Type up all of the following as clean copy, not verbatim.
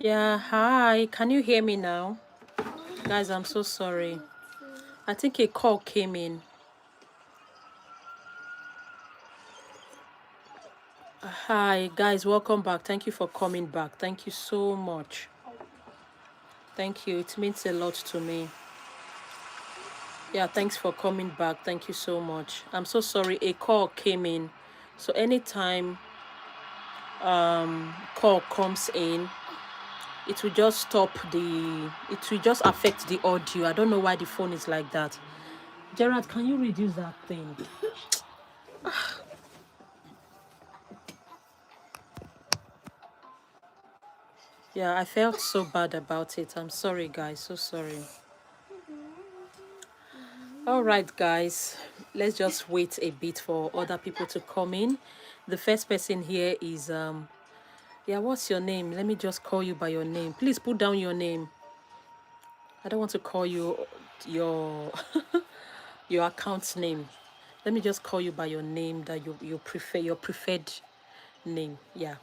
Yeah, hi. Can you hear me now? Guys, I'm so sorry. I think a call came in. Hi, guys. Welcome back. Thank you for coming back. Thank you so much. Thank you. It means a lot to me. Yeah, thanks for coming back. Thank you so much. I'm so sorry. A call came in. So anytime call comes in, it will just it will just affect the audio. I don't know why the phone is like that. Gerard, can you reduce that thing? Yeah, I felt so bad about it. I'm sorry, guys. So sorry. All right, guys. Let's just wait a bit for other people to come in. The first person here is yeah, what's your name? Let me just call you by your name. Please put down your name. I don't want to call you your your account name. Let me just call you by your name that you prefer, your preferred name. Yeah.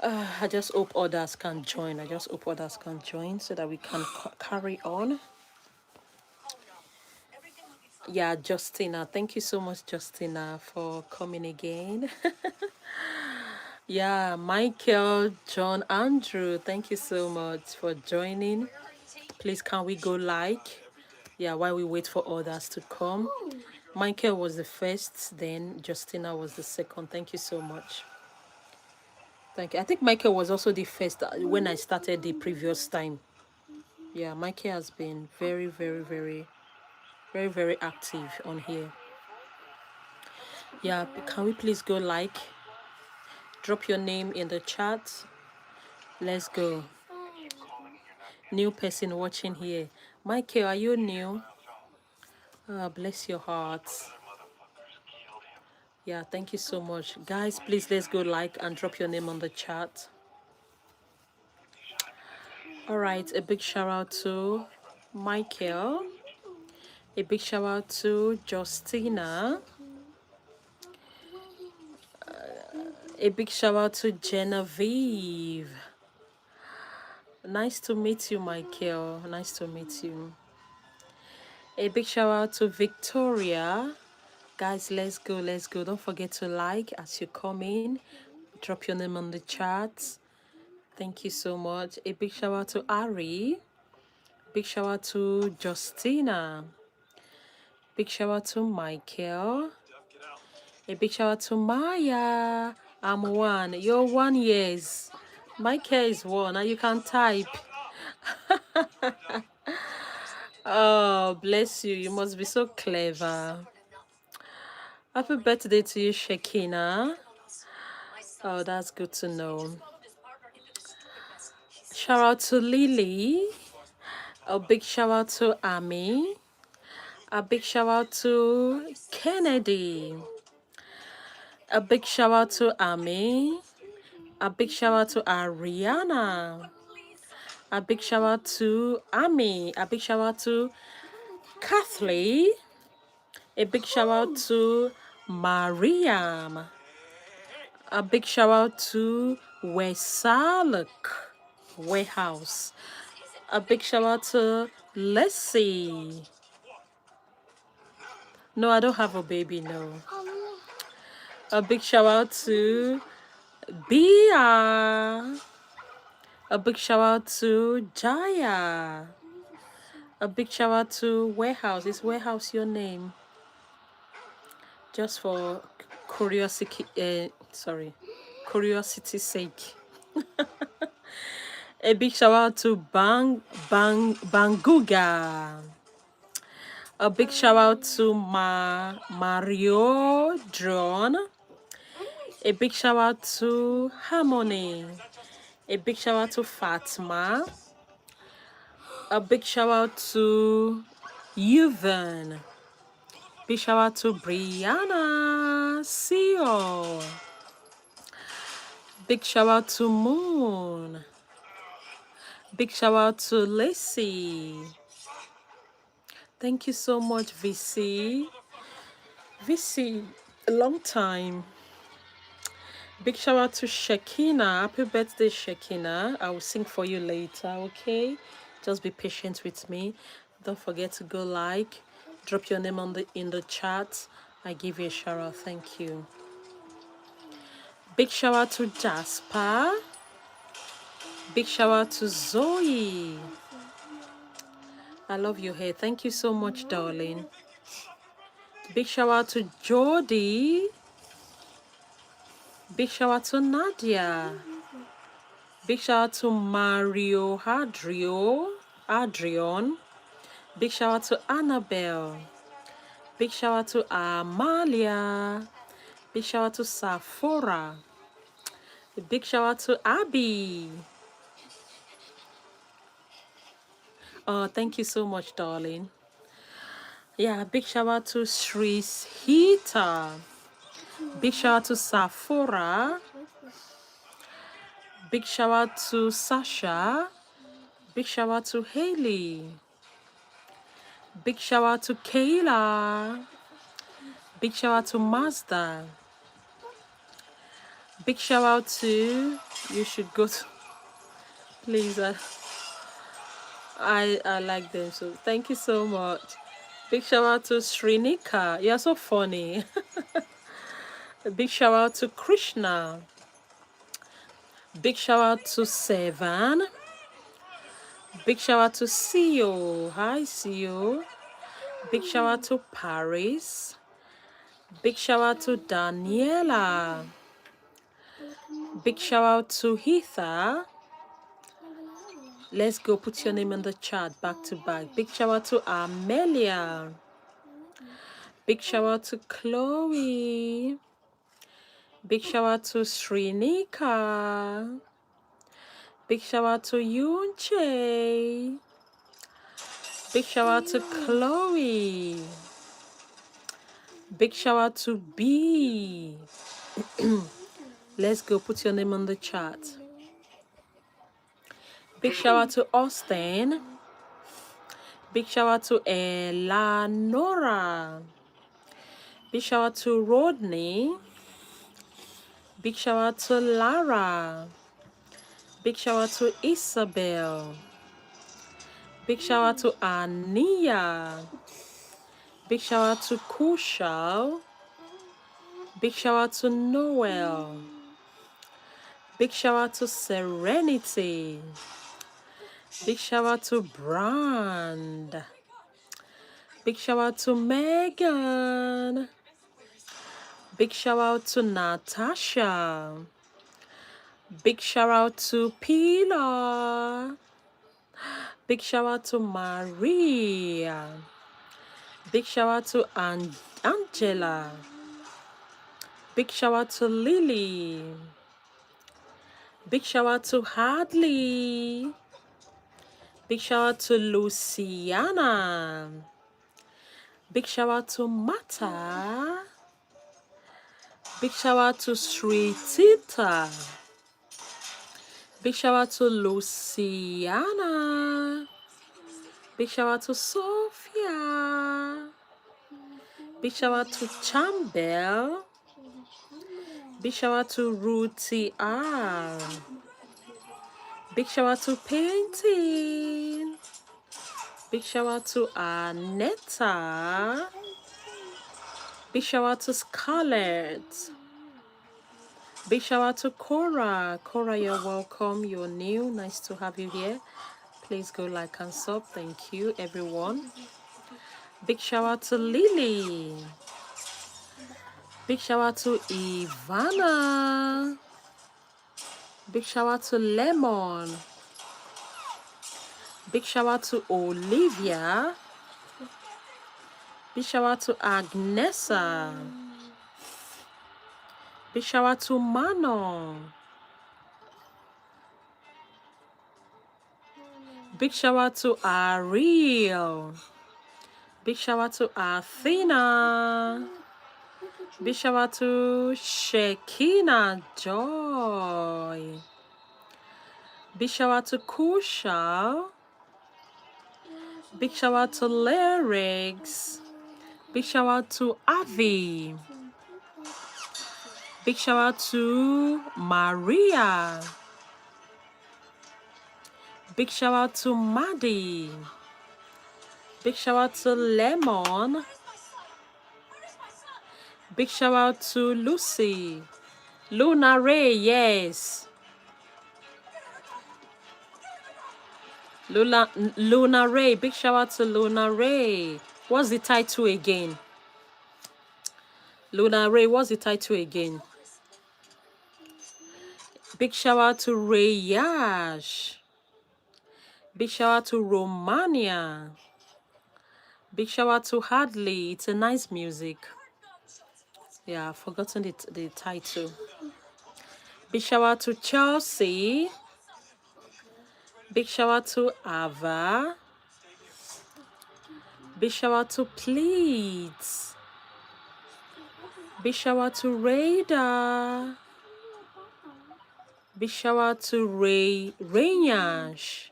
I just hope others can join. I just hope others can join so that we can carry on. Yeah, Justina. Thank you so much, Justina, for coming again. Yeah, Michael, John, Andrew, thank you so much for joining. Please, can we go like? Yeah, while we wait for others to come. Michael was the first, then Justina was the second. Thank you so much. Thank you. I think Michael was also the first when I started the previous time. Yeah, Michael has been very, very, very, very, very active on here. Yeah, can we please go like? Drop your name in the chat. Let's go. New person watching here. Michael, are you new? Bless your heart. Yeah, thank you so much. Guys, please let's go like and drop your name on the chat. All right, a big shout out to Michael. A big shout out to Justina. A big shout out to Genevieve. Nice to meet you, Michael. Nice to meet you. A big shout out to Victoria. Guys, let's go, let's go. Don't forget to like as you come in. Drop your name on the chat. Thank you so much. A big shout out to Ari. Big shout out to Justina. Big shout out to Michael. A big shout out to Maya. I'm one. You're 1 years. Michael is one, and you can type. Oh, bless you. You must be so clever. Happy birthday to you, Shekina. Oh, that's good to know. Shout out to Lily. A big shout out to Amy. A big shout out to Kennedy. A big shout out to Amy. A big shout out to Ariana. A big shout out to Amy. A big shout out to Kathleen. A big shout out to Mariam. A big shout out to Wesaluk Warehouse. A big shout out to Leslie. No, I don't have a baby, no. A big shout out to Bia. A big shout out to Jaya. A big shout out to Warehouse. Is Warehouse your name? Just for curiosity, curiosity's sake. A big shout out to Banguga. A big shout out to Mario Drone. A big shout out to Harmony. A big shout out to Fatima. A big shout out to Yuvan. Big shout out to Brianna. See you. Big shout out to Moon. Big shout out to Lacey. Thank you so much, VC. VC, a long time. Big shout out to Shekina. Happy birthday, Shekina. I will sing for you later, okay? Just be patient with me. Don't forget to go like, drop your name in the chat. I give you a shout out. Thank you. Big shout out to Jasper. Big shout out to Zoe. I love your hair. Thank you so much, darling. Big shout out to Jody. Big shout out to Nadia. Big shout out to Mario Adrian. Big shout out to Annabelle. Big shout out to Amalia. Big shout out to Sephora. Big shout out to Abby. Oh, thank you so much, darling. Yeah, big shout out to Sri's Hita. Big shout out to Sephora. Big shout out to Sasha. Big shout out to Haley. Big shout out to Kayla. Big shout out to Mazda. Big shout out to, you should go to, please, I like them, so thank you so much. Big shout out to Srinika. You're so funny. A big shout out to Krishna. Big shout out to Sevan. Big shout out to CEO. Hi, CEO. Big shout out to Paris. Big shout out to Daniela. Big shout out to Heather. Let's go, put your name in the chat back to back. Big shout out to Amelia. Big shout out to Chloe. Big shout out to Srinika. Big shout out to Yunche. Big shout out to Chloe. Big shout out to B. Let's go, put your name on the chat. Big shout out to Austin. Big shout out to Eleanora. Big shout out to Rodney. Big shout out to Lara. Big shout out to Isabel. Big shout out to Ania. Big shout out to Kushal. Big shout out to Noel. Big shout out to Serenity. Big shout out to Brand. Big shout out to Megan. Big shout out to Natasha. Big shout out to Pilar. Big shout out to Maria. Big shout out to Angela. Big shout out to Lily. Big shout out to Hadley. Big shout out to Luciana. Big shout out to Mata. Big shout out to Sri Tita. Big shout out to Luciana. Big shout out to Sophia. Big shout out to Chambel. Big shout out to Ruthie R. Big shout out to Painting. Big shout out to Aneta. Big shout out to Scarlett. Big shout out to Cora. Cora, you're welcome. You're new. Nice to have you here. Please go like and sub. Thank you, everyone. Big shout out to Lily. Big shout out to Ivana. Big shout out to Lemon. Big shout out to Olivia. Big shout out to Agnesa. Big shout out to Manon. Big shout out to Ariel. Big shout out to Athena. Big shout out to Shekina Joy. Big shout out to Kushal. Big shout out to Lyrics. Big shout out to Avi. Big shout out to Maria. Big shout out to Maddie. Big shout out to Lemon. Big shout out to Lucy. Luna Ray, yes. Luna Ray, big shout out to Luna Ray. What's the title again? Luna Ray, what's the title again? Big shout out to Ray Yash. Big shout out to Romania. Big shout out to Hadley. It's a nice music. Yeah, I've forgotten the title. Big shout out to Chelsea. Big shout out to Ava. Big shout out to Pleats. Big shout out to Radar. Big shout out to Rainyash.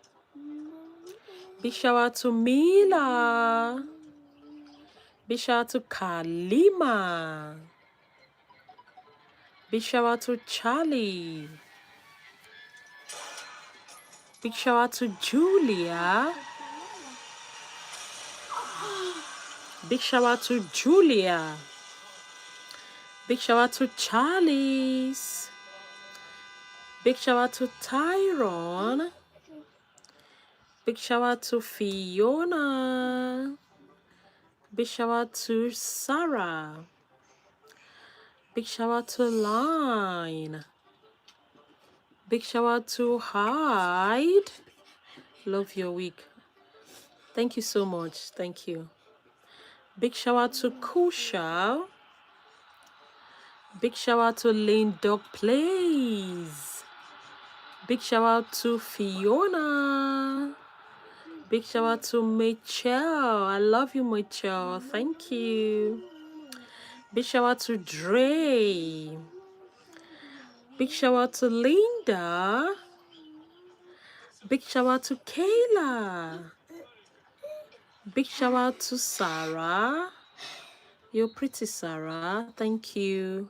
Big shout out to Mila. Big shout out to Kalima. Big shout out to Charlie. Big shout out to Julia. Big shout out to Julia. Big shout out to Charlie's. Big shout out to Tyrone. Big shout out to Fiona. Big shout out to Sarah. Big shout out to Line. Big shout out to Hyde. Love your week. Thank you so much. Thank you. Big shout out to Kusha. Big shout out to Lane Dog Plays. Big shout out to Fiona. Big shout out to Michelle. I love you, Michelle. Thank you. Big shout out to Dre. Big shout out to Linda. Big shout out to Kayla. Big shout out to Sarah. You're pretty, Sarah. Thank you.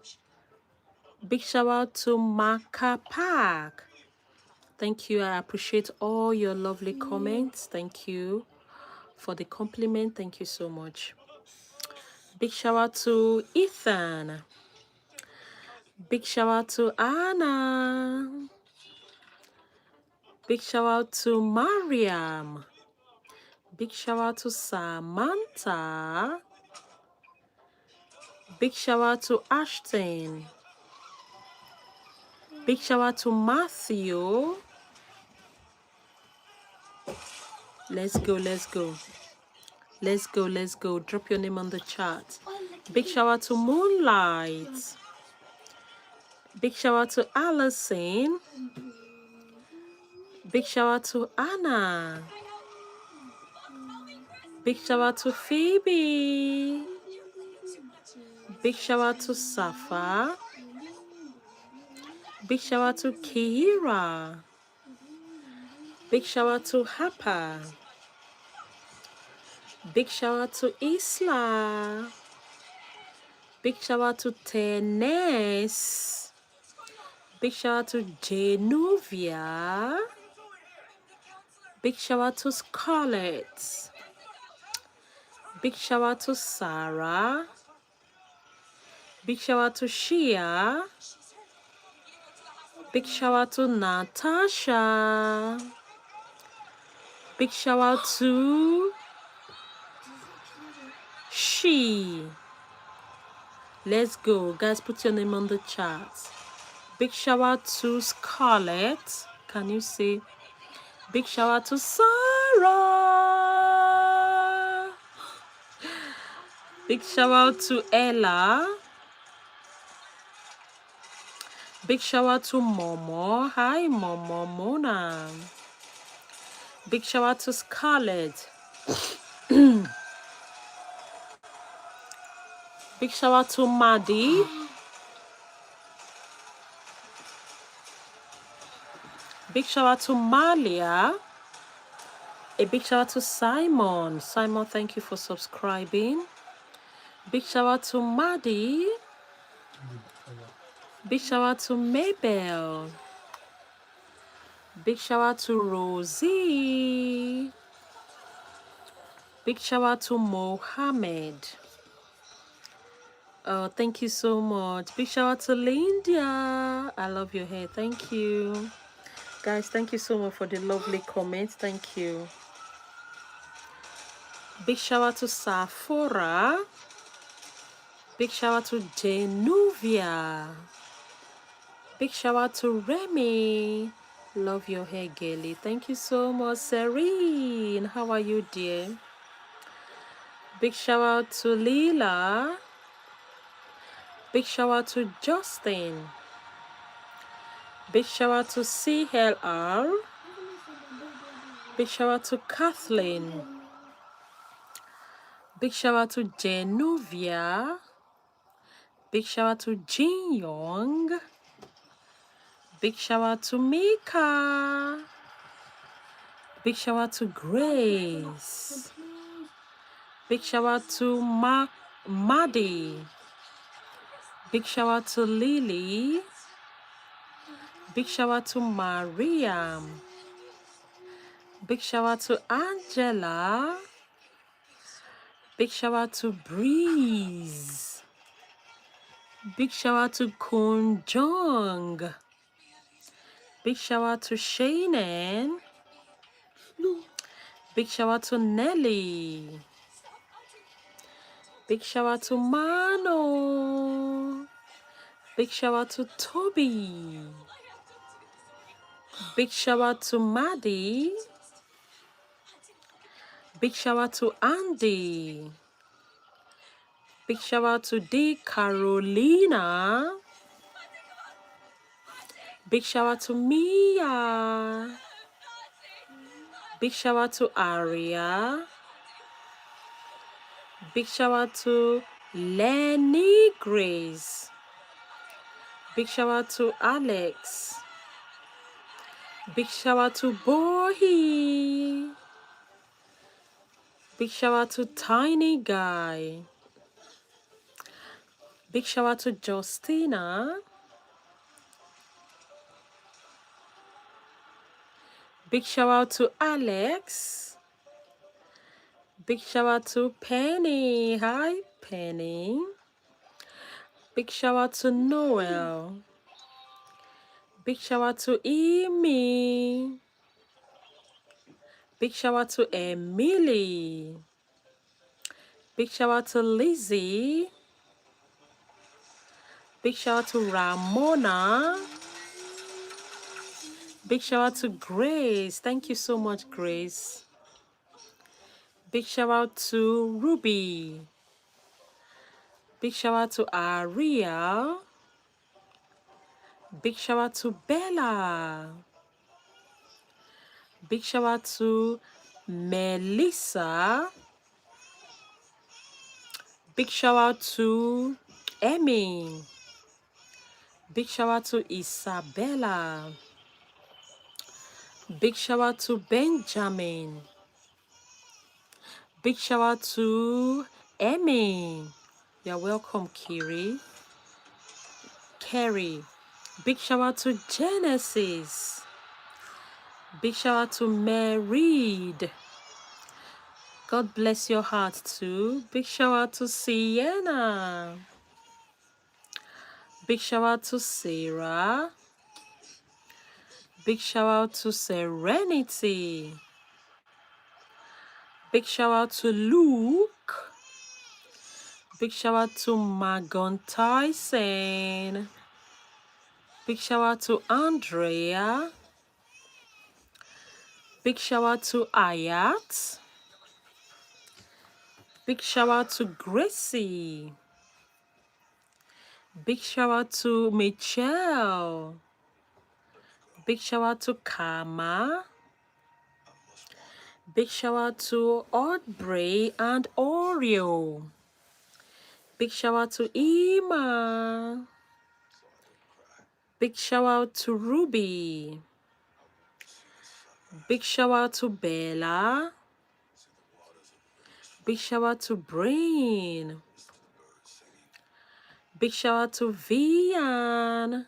Big shout out to Maka Park. Thank you. I appreciate all your lovely comments. Thank you for the compliment. Thank you so much. Big shout out to Ethan. Big shout out to Anna. Big shout out to Mariam. Big shout out to Samantha. Big shout out to Ashton. Big shout out to Matthew. Let's go, let's go. Let's go, let's go. Drop your name on the chat. Big shout out to Moonlight. Big shout out to Allison. Big shout out to Anna. Big shout out to Phoebe. Big shout out to Safa. Big shout out to Kira. Big shout out to Hapa. Big shout out to Isla. Big shout out to Tennis. Big shout out to Genovia. Big shout out to Scarlett. Big shout out to Sarah. Big shout out to Shia. Big shout out to Natasha. Big shout out to She. Let's go. Guys, put your name on the chat. Big shout out to Scarlett. Can you see? Big shout out to Sarah. Big shout out to Ella. Big shout out to Momo. Hi, Momo Mona. Big shout out to Scarlett. Big shout out to Maddie. Big shout out to Malia. A big shout out to Simon. Simon, thank you for subscribing. Big shout out to Maddie. Big shout out to Mabel. Big shout out to Rosie. Big shout out to Mohammed. Oh, thank you so much. Big shout out to Lindia. I love your hair. Thank you. Guys, thank you so much for the lovely comments. Thank you. Big shout out to Safora. Big shout out to Genuvia. Big shout out to Remy. Love your hair, girly. Thank you so much, Serene. How are you, dear? Big shout out to Leela. Big shout out to Justin. Big shout out to CLR. Big shout out to Kathleen. Big shout out to Genuvia. Big shout out to Jin Young. Big shout out to Mika. Big shout out to Grace. Big shout out to Maddie. Big shout out to Lily. Big shout out to Mariam. Big shout out to Angela. Big shout out to Breeze. Big shout out to Kun Jong. Big shout out to Shannon. Big shout out to Nelly. Big shout out to Mano. Big shout out to Toby. Big shout out to Maddie. Big shout out to Andy. Big shout out to D. Carolina. Big shout out to Mia. Big shout out to Aria. Big shout out to Lenny Grace. Big shout out to Alex. Big shout out to Bohi. Big shout out to Tiny Guy. Big shout out to Justina. Big shout out to Alex. Big shout out to Penny. Hi, Penny. Big shout out to Noel. Big shout out to Amy. Big shout out to Emily. Big shout out to Lizzie. Big shout out to Ramona. Big shout out to Grace. Thank you so much, Grace. Big shout out to Ruby. Big shout out to Aria. Big shout out to Bella. Big shout out to Melissa. Big shout out to Emmy. Big shout out to Isabella. Big shout out to Benjamin. Big shout out to Emmy. You're welcome, Kiri. Carrie. Big shout out to Genesis. Big shout out to Marid. God bless your heart too. Big shout out to Sienna. Big shout out to Sarah. Big shout out to Serenity. Big shout out to Luke. Big shout out to Magon Tyson. Big shout out to Andrea. Big shout out to Ayat. Big shout out to Gracie. Big shout out to Michelle. Big shout out to Kama. Big shout out to Audrey and Oreo. Big shout out to Ima. Big shout out to Ruby. Big shout out to Bella. Big shout out to Brain. Big shout out to Vian.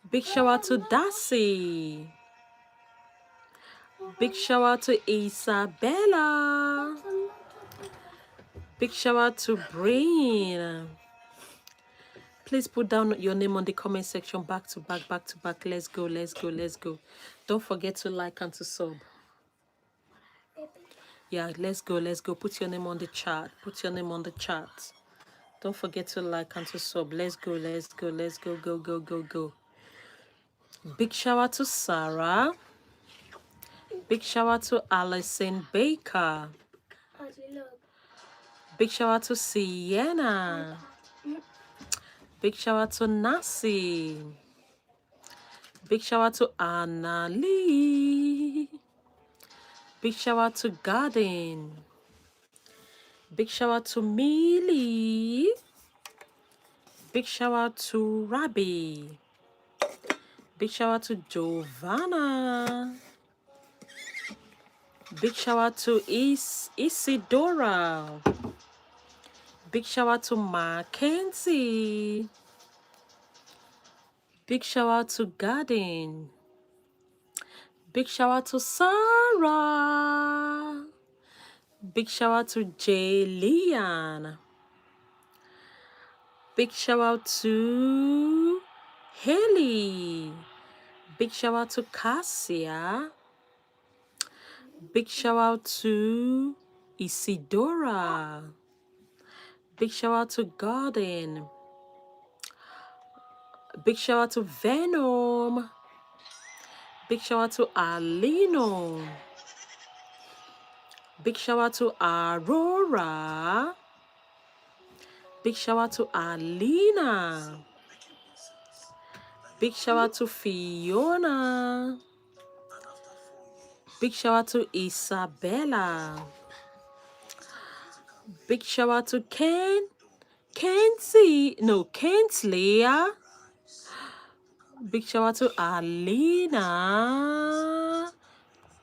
Big shout out to Darcy. Big shout out to Isabella. Big shout out to Brain. Please put down your name on the comment section back to back, back to back. Let's go, let's go, let's go. Don't forget to like and to sub. Yeah, let's go, let's go. Put your name on the chat. Put your name on the chat. Don't forget to like and to sub. Let's go, let's go, let's go, go, go, go, go. Big shout out to Sarah. Big shout out to Alison Baker. Big shout out to Sienna. Big shout out to Nasi. Big shout out to Anna Lee. Big shout out to Garden. Big shout out to Millie. Big shout out to Rabbi. Big shout out to Giovanna. Big shout out to Isidora. Big shout out to Mackenzie. Big shout out to Garden. Big shout out to Sarah. Big shout out to Jaylian. Big shout out to Haley. Big shout out to Cassia. Big shout out to Isidora. Big shout out to Garden. Big shout out to Venom. Big shout out to Alino. Big shout out to Aurora. Big shout out to Alina. Big shout out to Fiona. Big shout out to Isabella. Big shout out to Kenzie. No, Kentleya. Big shout out to Alina.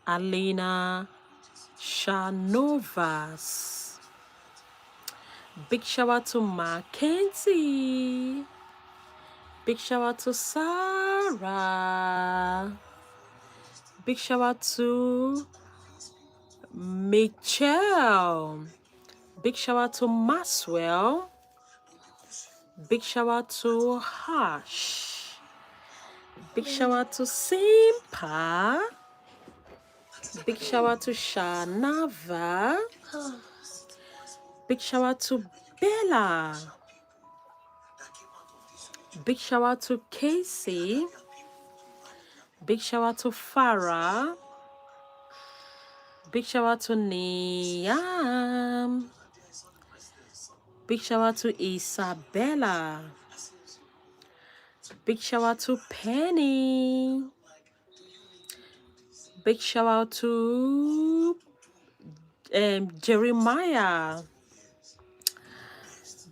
Alina Shanovas. Big shout out to Mackenzie. Big shout out to Sarah. Big shout out to Michelle. Big shout out to Maxwell. Big shout out to Hash. Big shout out to Simpa. Big shout out to Shanava. Big shout out to Bella. Big shout out to Casey. Big shout out to Farah. Big shout out to Niam. Big shout out to Isabella. Big shout out to Penny. Big shout out to Jeremiah.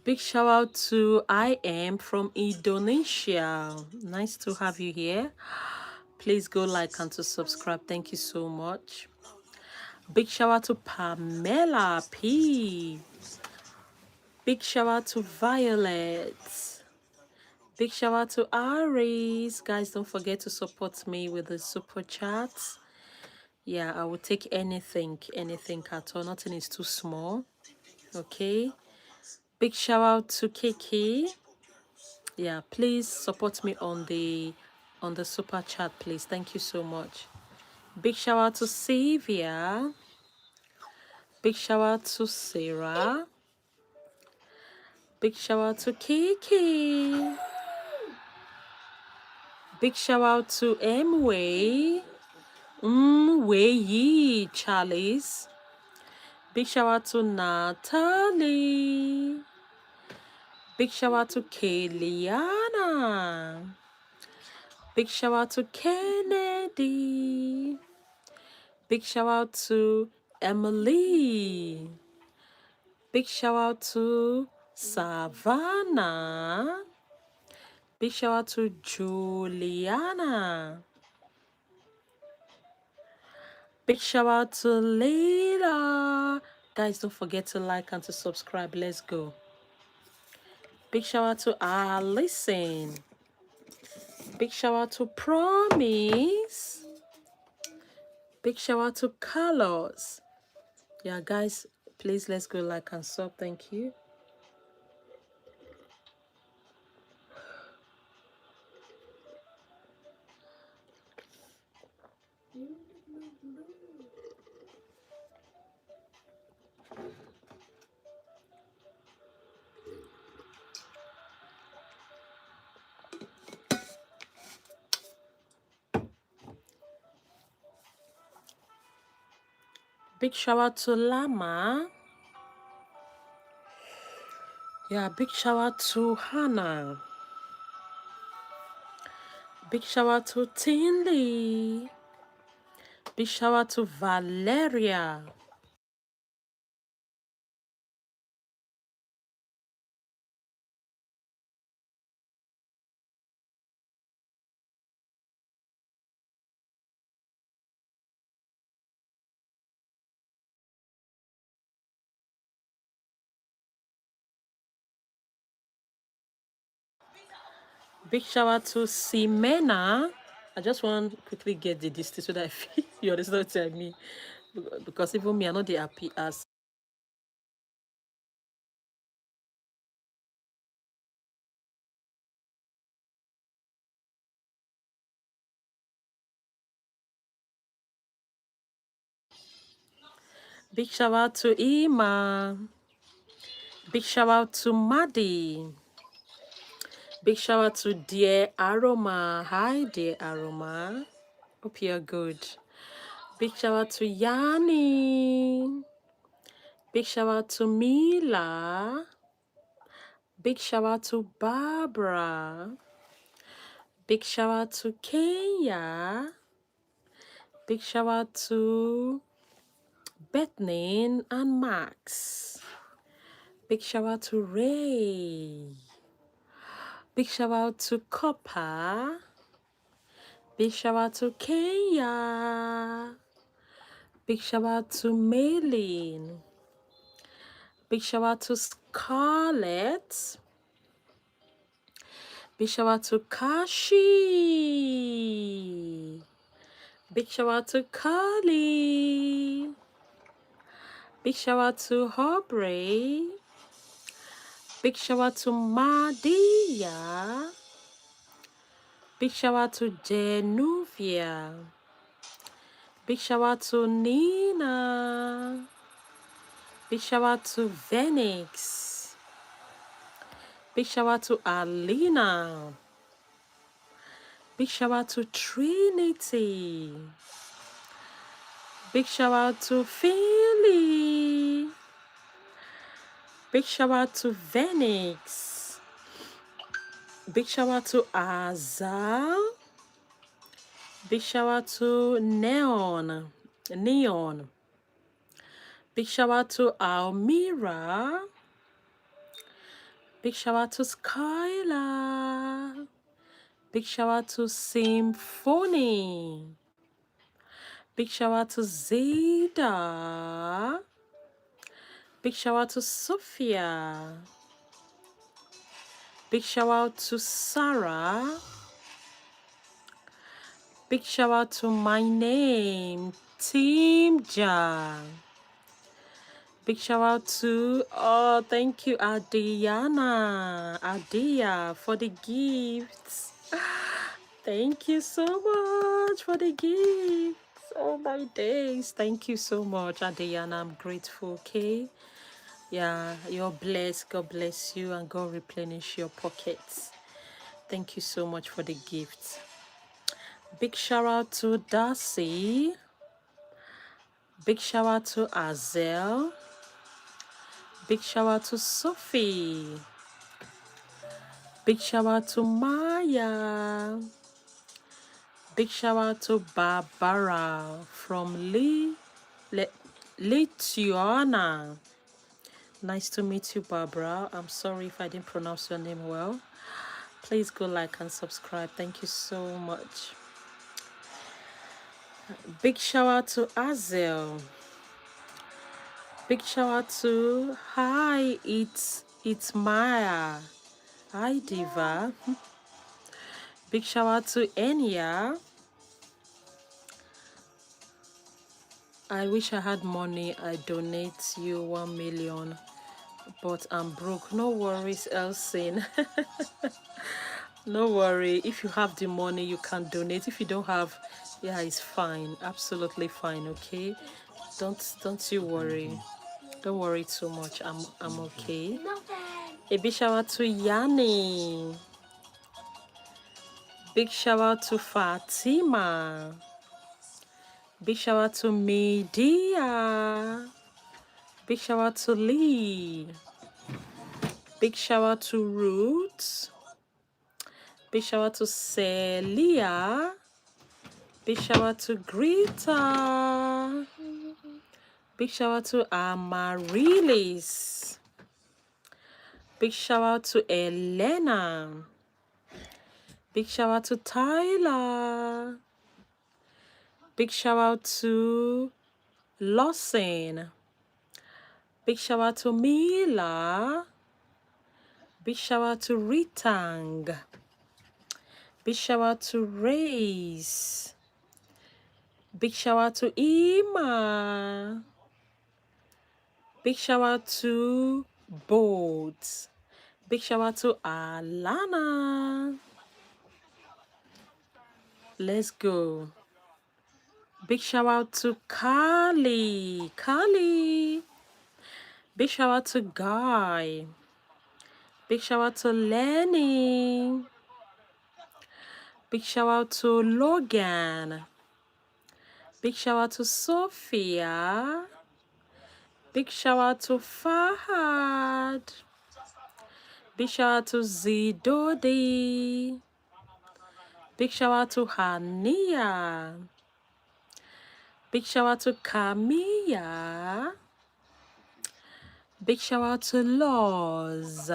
Big shout out to I am from Indonesia. Nice to have you here. Please go like and to subscribe. Thank you so much. Big shout out to Pamela P. Big shout out to Violet. Big shout out to Aries. Guys, don't forget to support me with the super chats. Yeah, I will take anything at all. Nothing is too small. Okay. Big shout out to Kiki. Yeah, please support me on the super chat, please. Thank you so much. Big shout out to Sylvia. Big shout out to Sarah. Big shout out to Kiki. Big shout out to Mway. Wei Charles. Big shout out to Natalie. Big shout out to Keliana. Big shout out to Kennedy. Big shout out to Emily. Big shout out to Savannah. Big shout out to Juliana. Big shout out to Leila. Guys, don't forget to like and to subscribe. Let's go. Big shout out to Listen. Big shout out to Promise. Big shout out to Carlos. Yeah, guys, please let's go like and sub. Thank you. Big shout out to Lama. Yeah, big shout out to Hannah. Big shout out to Tinley. Big shout out to Valeria. Big shout out to Simena. I just want to quickly get the distance so that I feel you understand what I mean. Because even me, I know they happy as. Big shout out to Ima. Big shout out to Maddie. Big shout out to Dear Aroma. Hi, Dear Aroma. Hope you're good. Big shout out to Yanni. Big shout out to Mila. Big shout out to Barbara. Big shout out to Kenya. Big shout out to Bethany and Max. Big shout out to Ray. Big shout out to Copper. Big shout out to Kenya. Big shout out to Maylin. Big shout out to Scarlett. Big shout out to Kashi. Big shout out to Carly. Big shout out to Aubrey. Big shout out to Madia. Big shout out to Genuvia. Big shout out to Nina. Big shout out to Venix. Big shout out to Alina. Big shout out to Trinity. Big shout out to Philly. Big shout out to Venix. Big shout out to Azal. Big shout out to Neon. Big shout out to Almira. Big shout out to Skylar. Big shout out to Symphony. Big shout out to Zeta. Big shout out to Sophia. Big shout out to Sarah. Big shout out to my name, Team Jan. Big shout out to, oh, thank you, Adia, for the gifts. Thank you so much for the gifts. Oh my days. Thank you so much, Adiana. I'm grateful, okay? Yeah, you're blessed. God bless you and God replenish your pockets. Thank you so much for the gifts. Big shout out to Darcy. Big shout out to Azel. Big shout out to Sophie. Big shout out to Maya. Big shout out to Barbara from Lithuania. Nice to meet you, Barbara. I'm sorry if I didn't pronounce your name well. Please go like and subscribe. Thank you so much. Big shout out to Azel. Big shout out to hi, it's Maya. Hi Diva. Big shout out to Enya. I wish I had money. I donate you 1 million, but I'm broke. No worries, Elsin. No worry. If you have the money, you can donate. If you don't have, yeah, it's fine. Absolutely fine. Okay. Don't you worry. Don't worry too much. I'm okay. A big shout out to Yanni. Big shout out to Fatima. Big shout out to Media. Big shout out to Lee. Big shout out to Roots. Big shout out to Celia. Big shout out to Greta. Big shout out to Amarilis. Big shout out to Elena. Big shout out to Tyler. Big shout out to Lawson. Big shout out to Mila. Big shout out to Ritang. Big shout out to Race. Big shout out to Ima. Big shout out to Boat. Big shout out to Alana. Let's go. Big shout out to Kali. Kali. Big shout out to Guy. Big shout out to Lenny. Big shout out to Logan. Big shout out to Sophia. Big shout out to Fahad. Big shout out to Zidodi. Big shout out to Hania. Big shout out to Camilla. Big shout out to Laws.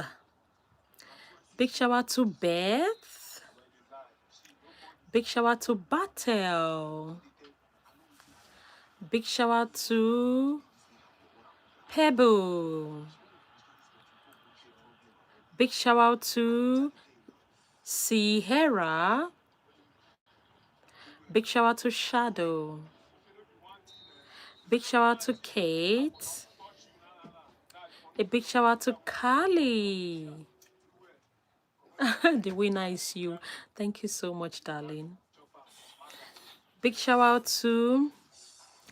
Big shout out to Beth. Big shout out to Battle. Big shout out to Pebble. Big shout out to Sierra. Big shout out to Shadow. Big shout out to Kate. A big shout out to Kali. The winner is you. Thank you so much, darling. Big shout out to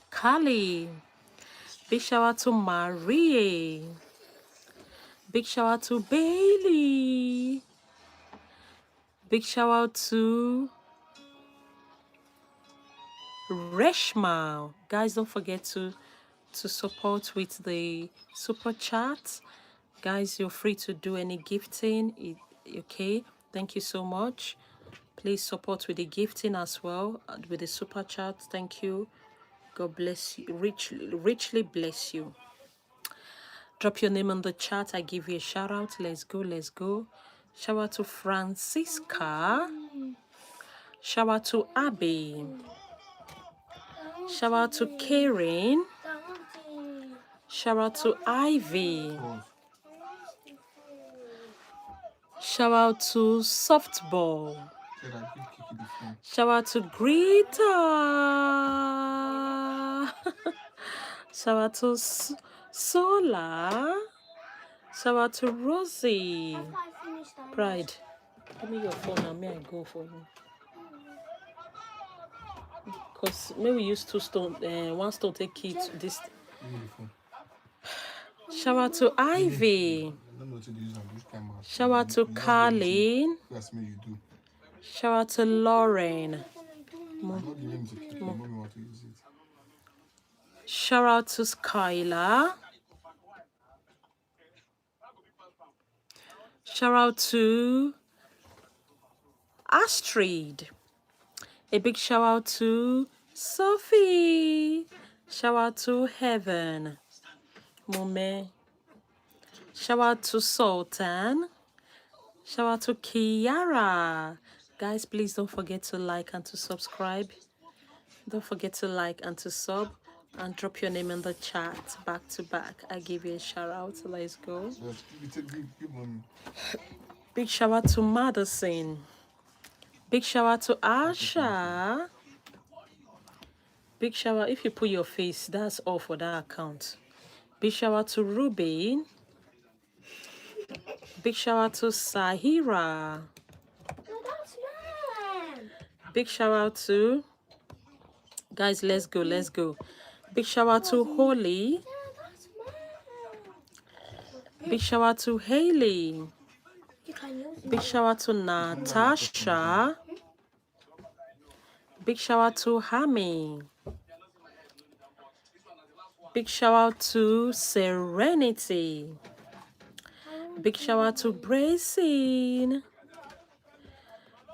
Kali. Big shout out to Marie. Big shout out to Bailey. Big shout out to Reshma. Guys, don't forget to support with the super chat. Guys, you're free to do any gifting. Okay, thank you so much. Please support with the gifting as well, with the super chat. Thank you. God bless you, richly bless you. Drop your name on the chat. I give you a shout out. Let's go, let's go. Shout out to Francisca. Shout out to Abby. Shout out to Karen. Shout out to Ivy. Shout out to Softball. Shout out to Greta. Shout out to Sola. Shout out to Rosie. Pride. Give me your phone and may I go for you. Because maybe we use one stone take it this. Shout out to Ivy. Shout out to Carlin. Shout out to Lauren. Shout out to Skylar. Shout out to Astrid. A big shout out to Sophie. Shout out to Heaven. Mome. Shout out to Sultan. Shout out to Kiara. Guys, please don't forget to like and to subscribe. Don't forget to like and to sub. and drop your name in the chat back to back. I give you a shout out. Let's go. Big shout out to Madison. Big shout out to Asha. Big shout out. If you put your face, that's all for that account. Big shout out to Ruby. Big shout out to Sahira. Big shout out to guys. Let's go. Let's go. Big shout out to Holly. Big shout out to Haley. Big shout out to Natasha. Big shout out to Hami. Big shout out to Serenity. Big shout out to Bracing.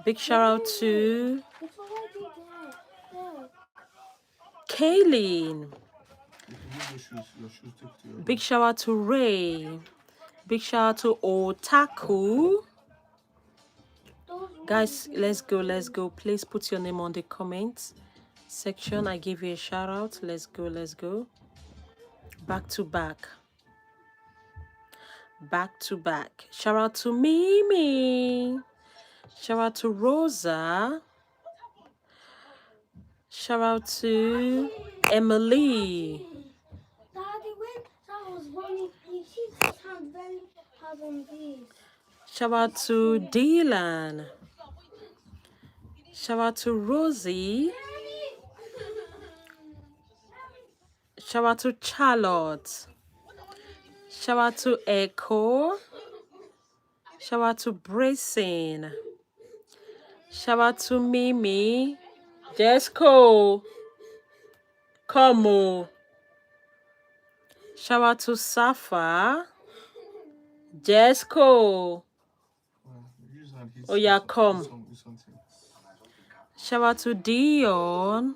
Big shout out to Kaylin. Big shout out to Ray. Big shout out to Otaku. Guys, let's go, let's go. Please put your name on the comments section. I give you a shout out. Let's go, let's go. Back to back. Back to back. Shout out to Mimi. Shout out to Rosa. Shout out to Emily. Daddy, when that was running, you see his hand very hard on this. Shout out to Dylan. Shout out to Rosie. Shout out to Charlotte. Shout out to Echo. Shout out to Bracing. Shout out to Mimi. Jesco. Come on. Shout out to Safa. Jesco. Oh yeah, come. Shout out to Dion.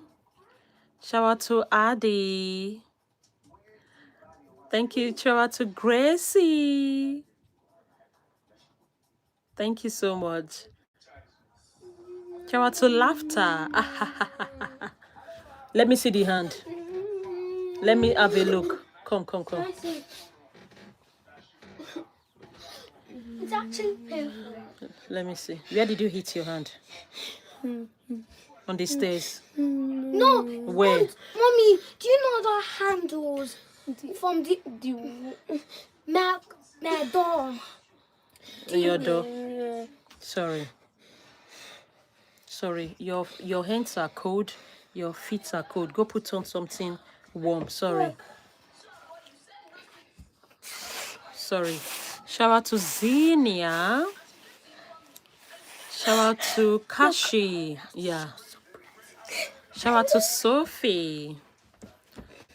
Shout out to Adi. Thank you. Shout out to Gracie. Thank you so much. Shout out to Laughter. Let me see the hand. Let me have a look. Come. It's actually perfect. Let me see. Where did you hit your hand? On the stairs. No. Where? Mommy, do you know the handles from the my door? Your door. Sorry. Your hands are cold. Your feet are cold. Go put on something warm. Sorry. Shout out to Xenia. Shout out to Kashi. Yeah. Shout out to Sophie.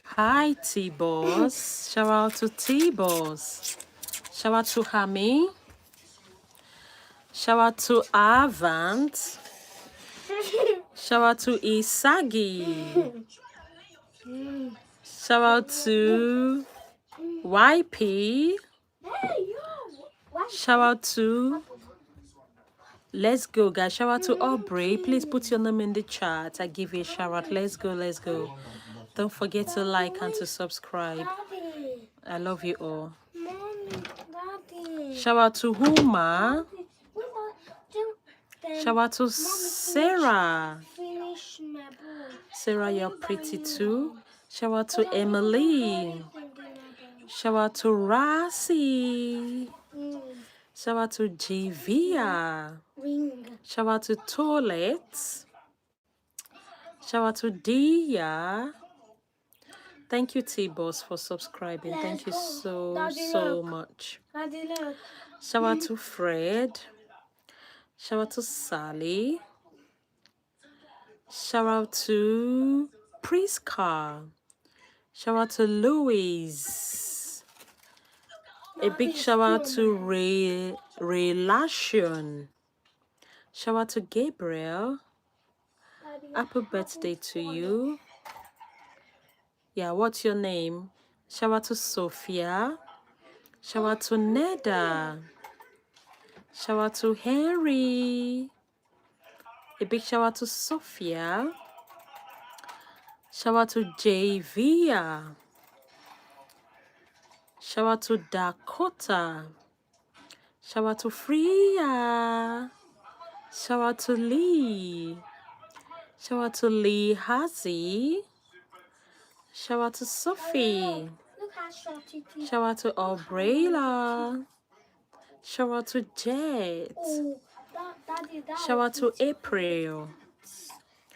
Hi, T-Boss. Shout out to T-Boss. Shout out to Hami. Shout out to Avant. Shout out to Isagi. Shout out to YP. Shout out to Let's go, guys. Shout out to Aubrey. Please put your name in the chat. I give you a shout out. Let's go. Don't forget to like and to subscribe. I love you all. Shout out to Huma. Shout out to Sarah. Sarah, you're pretty too. Shout out to Emily. Shout out to Rasi. Shout out to Jivia. Shout out to Toilet. Shout out to Dia. Thank you, T-Boss, for subscribing. Thank you so much. Shout out to Fred. Shout out to Sally. Shout out to Priska. Shout out to Louise. A big shout out to Relation. Shout out to Gabriel. Happy birthday to you. Yeah, what's your name? Shout out to Sophia. Shout out to Neda. Shout out to Henry. A big shout out to Sophia. Shout out to Javia. Shout out to Dakota. Shout out to Freya. Shout out to Lee. Shout out to Lee Hazy. Shout out to Sophie. Look how short it is. Shout out to Umbrella. Shout out to Jet. Oh, that Shout was out to beautiful. April.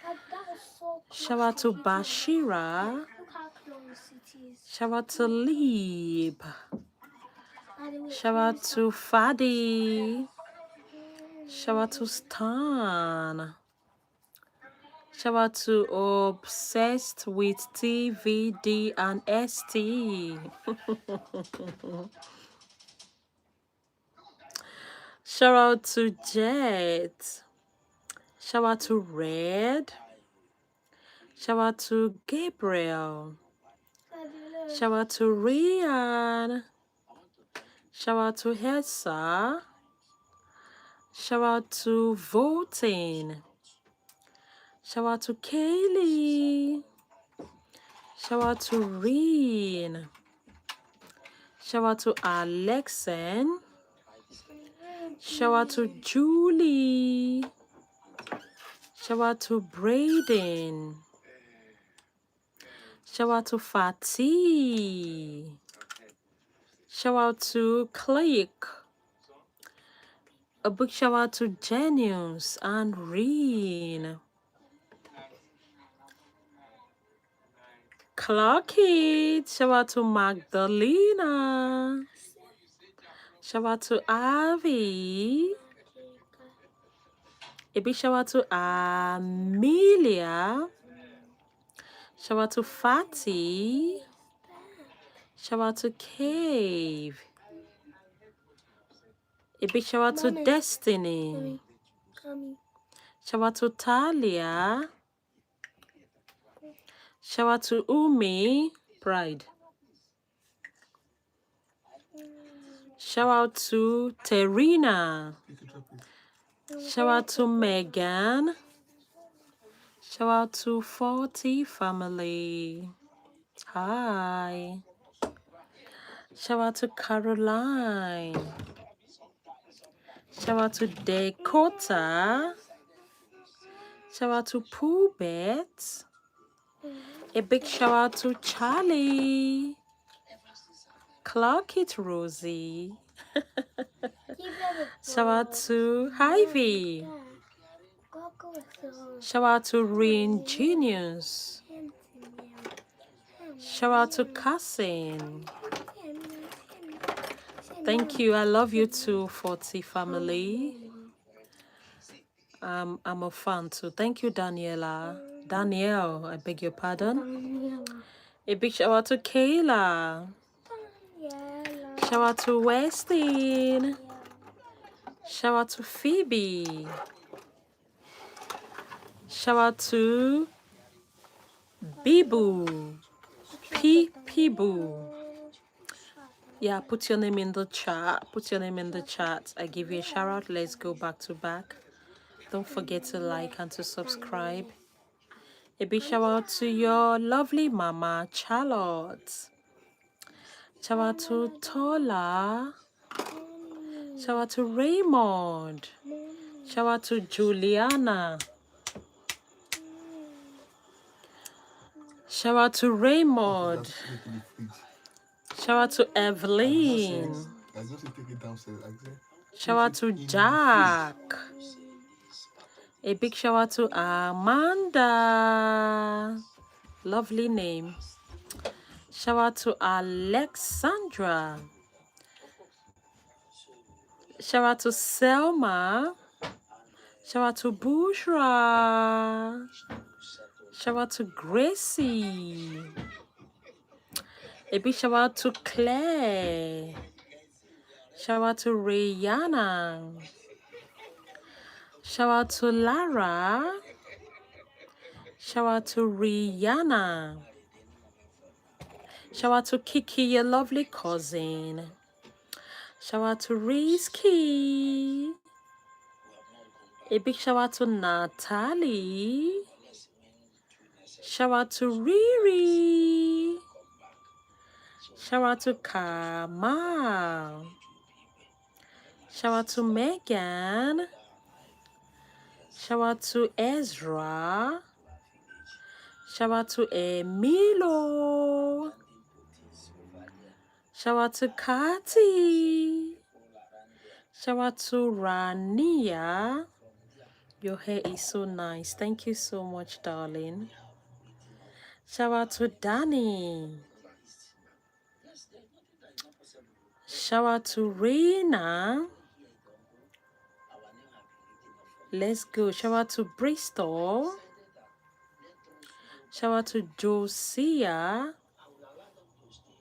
That was so close. Shout out to it is. Bashira. Look how close it is. Shout out to Leeb. Daddy, wait, Shout out to Fadi. Shout out to Stan. Shout out to Obsessed with TVD and ST. Shout out to Jet. Shout out to Red. Shout out to Gabriel. Daddy, look. Shout out to Rian. Shout out to Hessa. Shout out to Voting. Shout out to Kaylee. Shout out to Reen. Shout out to Alexen. Shout out to Julie. Shout out to Braden. Shout out to Fatih. Shout out to Click. A big shout out to Genius and Reen. Clock it. Shout out to Magdalena. Shout out to Avi. A big shout out to Amelia. Shout out to Fatty. Shout out to Cave. A big shout out to Mommy. Destiny. Mommy. Shout out to Talia. Shout out to Umi. Pride. Shout out to Terina. Shout out to Megan. Shout out to 40 family. Hi. Shout out to Caroline. Shout out to Dakota. Shout out to Poobet. A big shout out to Charlie. Clock it, Rosie. Shout out to Ivy. Shout out to Rain Genius. Shout out to Cousin. Thank you. I love you too, 40 family. I'm a fan too. Thank you, Daniela. Danielle, I beg your pardon. A big shout out to Kayla. Shout out to Westin. Shout out to Phoebe. Shout out to Bibu. Pibu. Yeah, put your name in the chat. Put your name in the chat. I give you a shout out. Let's go back to back. Don't forget to like and to subscribe. A big shout out to your lovely mama, Charlotte. Shout out to Tola. Shout out to Raymond. Shout out to Juliana. Shout out to Raymond. Shout out to Evelyn. Shout out to Jack. A big shout out to Amanda. Lovely name. Shout out to Alexandra. Shout out to Selma. Shout out to Bushra. Shout out to Gracie. A big shout out to Claire. Shout out to Rihanna. Shout out to Lara. Shout out to Rihanna. Shout out to Kiki, your lovely cousin. Shout out to Rizky. A big shout out to Natalie. Shout out to Riri. Shout out to Kamal. Shout out to Megan. Shout out to Ezra. Shout out to Emilo. Shout out to Kati. Shout out to Rania. Your hair is so nice. Thank you so much, darling. Shout out to Danny. Shout out to Rena. Let's go. Shout out to Bristol. Shout out to Josiah.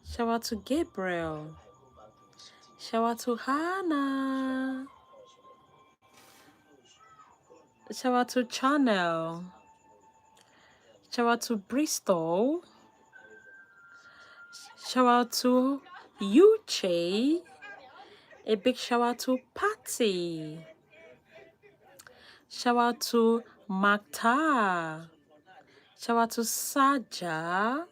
Shout out to Gabriel. Shout out to Hannah. Shout out to Chanel. Shout out to Bristol. Shout out to Yuche. A big shout out to Patty. Shout out to Makta. Shout out to Saja.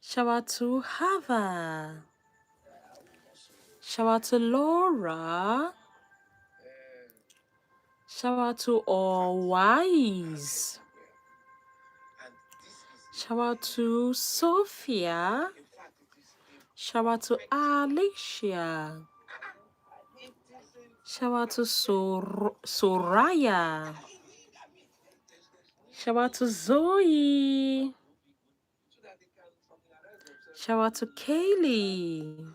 Shout out to Hava. Shout out to Laura. Shout out to All Wise. Shout out to Sophia. Shout out to Alicia. Shout out to Soraya. Shout out to Zoe. Shout out to Kaylee.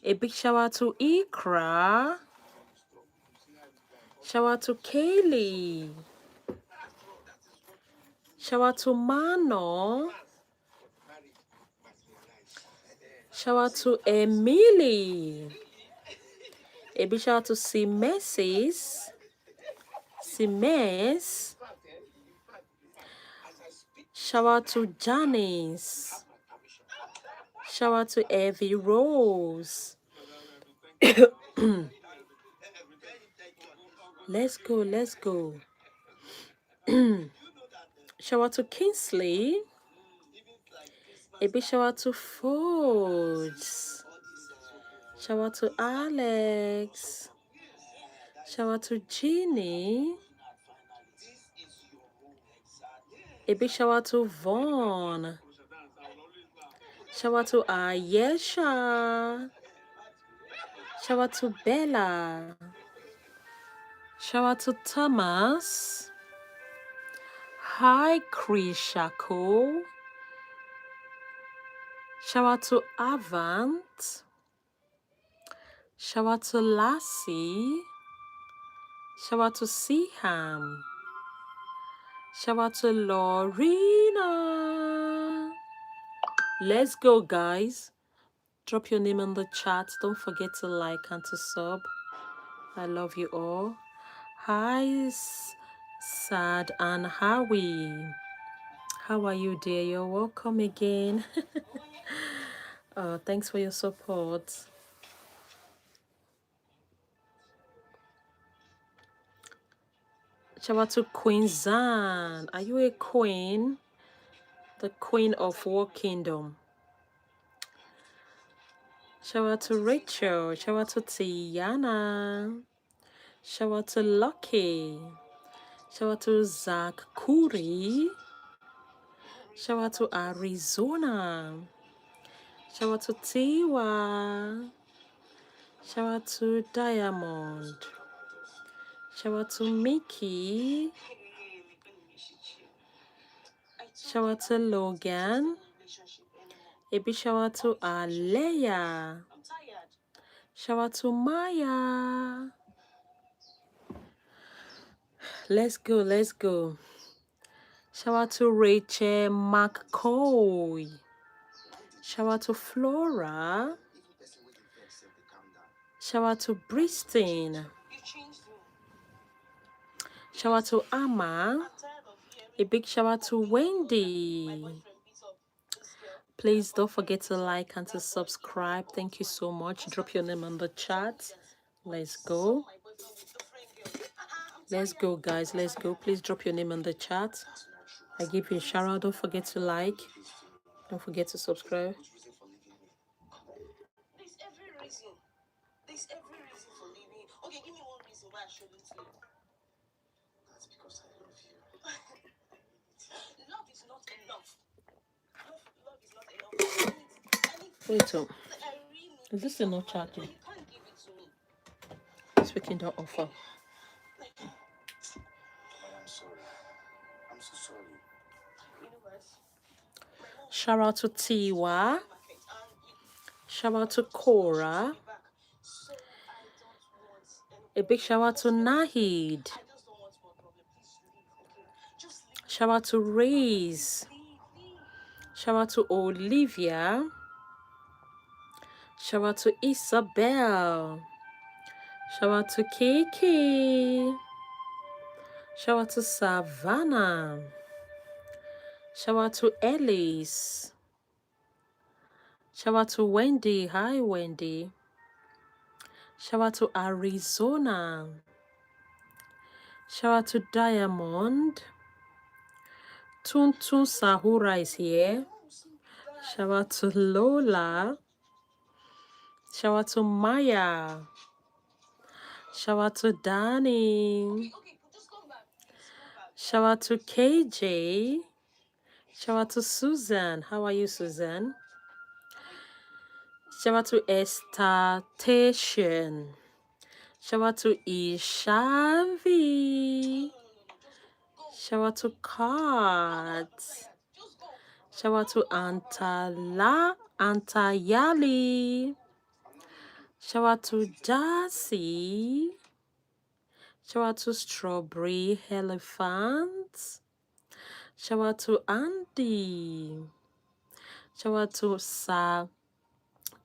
A big shout out to Ikra. Shout out to Kaylee. Shout out to Mano. Shout out to Emily. A big shout out to Simesis. Simes. Shout out to Janice. Shout out to Evie Rose. Let's go, let's go. Shout out to Kingsley. A big shout out to Fords. Shout out to Alex. Shout out to Jeannie. A big shout out to Vaughn. Shout out to Ayesha. Shout out to Bella. Shout out to Thomas. Hi, Chris Shako. Shout out to Avant. Shout out to Lassie. Shout out to Siham. Shout out to Lorena. Let's go, guys. Drop your name in the chat. Don't forget to like and to sub. I love you all. Hi, Sad and Howie. How are you, dear? You're welcome again. Thanks for your support. Shout out to Queen Zan. Are you a queen? The queen of what kingdom? Shout out to Rachel. Shout out to Tiana. Shout out to Lucky. Shout out to Zach Kuri. Shout out to Arizona. Shout out to Tiwa. Shout out to Diamond. Shout out to Mickey. Shout out to Logan. A big shout out to Alea. Shout out to Maya. Let's go, let's go. Shout out to Rachel McCoy. Shout out to Flora. Shout out to Bristine. Shout out to Amma. A big shout out to Wendy. Please don't forget to like and to subscribe. Thank you so much. Drop your name in the chat. Let's go. Let's go, guys. Let's go. Please drop your name in the chat. I give you a shout out. Don't forget to like. Don't forget to subscribe. There's every reason for leaving. Okay, give me one reason why I shouldn't leave. That's because I love you. Love is not enough. Love is not enough. Wait up. Is this enough charging? You can't give it to me. Speaking the offer. I'm sorry. I'm so sorry. You know what? Shout out to Tiwa. Shout out to Cora. A big shout out to Nahid. Shout out to Ray's. Shout out to Olivia. Shout out to Isabel. Shout out to Kiki. Shout out to Savannah. Shout out to Ellis. Shout out to Wendy. Hi, Wendy. Shout out to Arizona. Shout out to Diamond. Tuntun Sahura is here. Shout out to Lola. Shout out to Maya. Shout out to Danny. Shout out to KJ. Shout out to Susan. How are you, Susan? Shout out to Estatation. Shout out to Ishavi. Shout out to Kat. Shout out to Antayali. Shout out to Darcy. Shout out to Strawberry Elephant. Shout out to Andy. Shout out to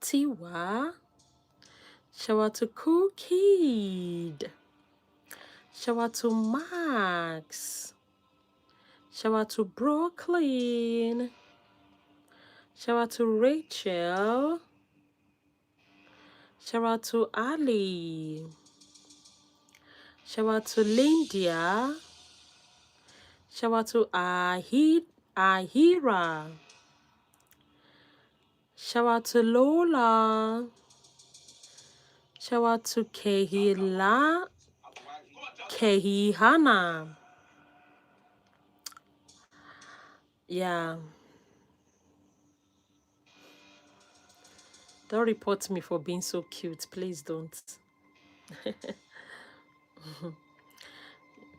Tiwa. Shout out to Cool Kid. Shout out to Max. Shout out to Brooklyn. Shout out to Rachel. Shout out to Ali. Shout out to Lindia. Shout out to Ahira. Shout out to Lola. Shout out to Kehihana. Yeah. Don't report me for being so cute. Please don't.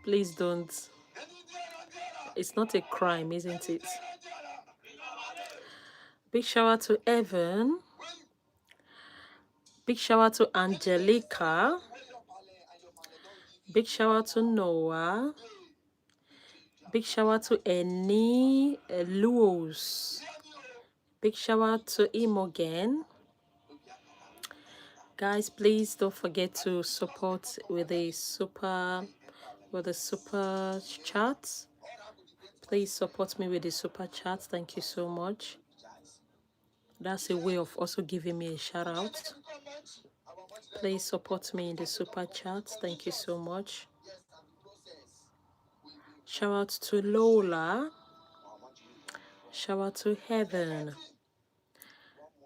Please don't. It's not a crime, isn't it? Big shout out to Evan. Big shout out to Angelica. Big shout out to Noah. Big shout out to Eni Luos. Big shout out to Imogen. Guys, please don't forget to support with the super chat. Please support me with the super chat. Thank you so much. That's a way of also giving me a shout out. Please support me in the super chat. Thank you so much. Shout out to Lola. Shout out to Heaven.